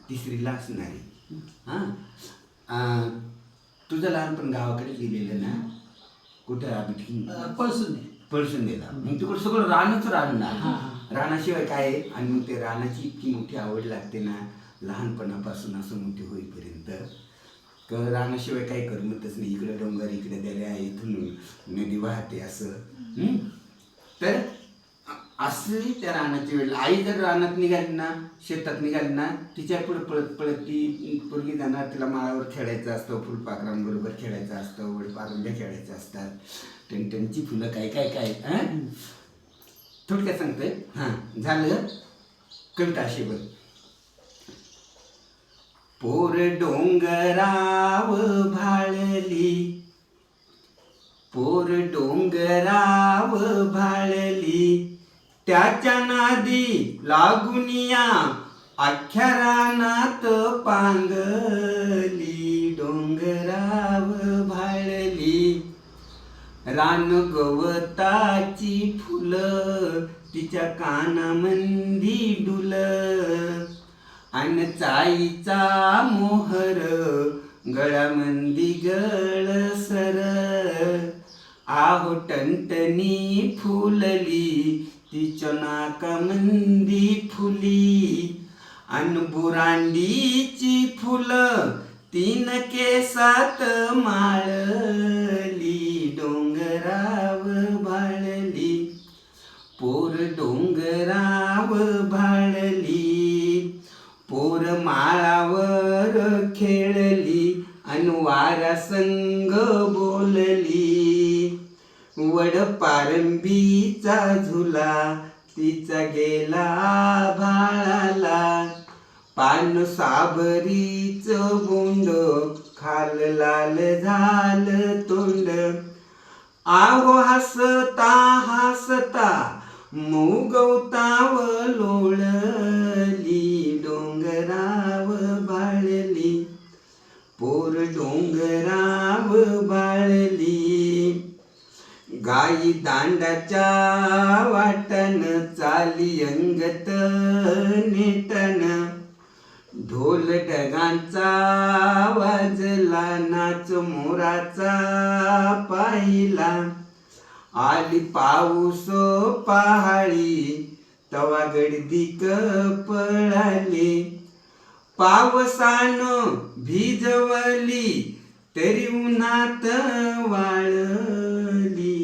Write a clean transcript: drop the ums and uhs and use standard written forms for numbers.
तिसरीला असणारी. हां, तुझं लहानपण गावाकडे गेलेलं ना? कुठं पळसून दिला. मग तिकडं सगळं रानच राहणार. रानाशिवाय काय आहे? आणि मग ते रानाची इतकी मोठी आवड लागते ना लहानपणापासून असं मोठी होईपर्यंत, रानाशिवाय काही करमतच नाही. इकडे डोंगर, इकडे दऱ्या, इथून नदी वाहते असं. तर असंही त्या रानाची वेळ. आई जर रानात निघाली ना, शेतात निघाली ना, तिच्या पुढे पळत पळत ती पोरगी जाणार. तिला माळावर खेळायचं असतं, फुलपाखरांबरोबर खेळायचं असतं, वडपारुंड्या खेळायच्या असतात, टणटणची फुलं, काय काय काय. थोडक्यात सांगतोय. झालं. कविता अशी बघ. पोर डोंगराव भाळली, पोर डोंगराव भाळली, त्याच्या नादी लागुनिया अख्ख्या रानात पांगली. डोंगराव भाळली, रान गवताची फुलं तिच्या कानामंदी डुल, अन चाईचा मोहर गळ्यामंदी गळसर. आहो टणटणी फुलली तिच्या नाकामंदी फुली, अन बुरांडीची फुलं 3 केसात माळली. डोंगराव भाळली, पोर डोंगराव भाळली, पोर माळावर खेळली, अन वारा संग बोलली. वड पारंबीचा झुला तिचा गेला भाळाला, पान साबरीच बोंड खाल लाल झालं तोंड. आहो हसता हसता मुगवताव लोळली. डोंगराव भाळली, पोर डोंगराव भाळली, गाई दांडाच्या वाटन चाली अंगत नेटन. ढोल ढगांचा वाजला नाच मोराचा पाहिला, आली पाऊस पहाडी तवा गडदिक पळाली. पावसानं भिजवली तरी उन्हात वाळली.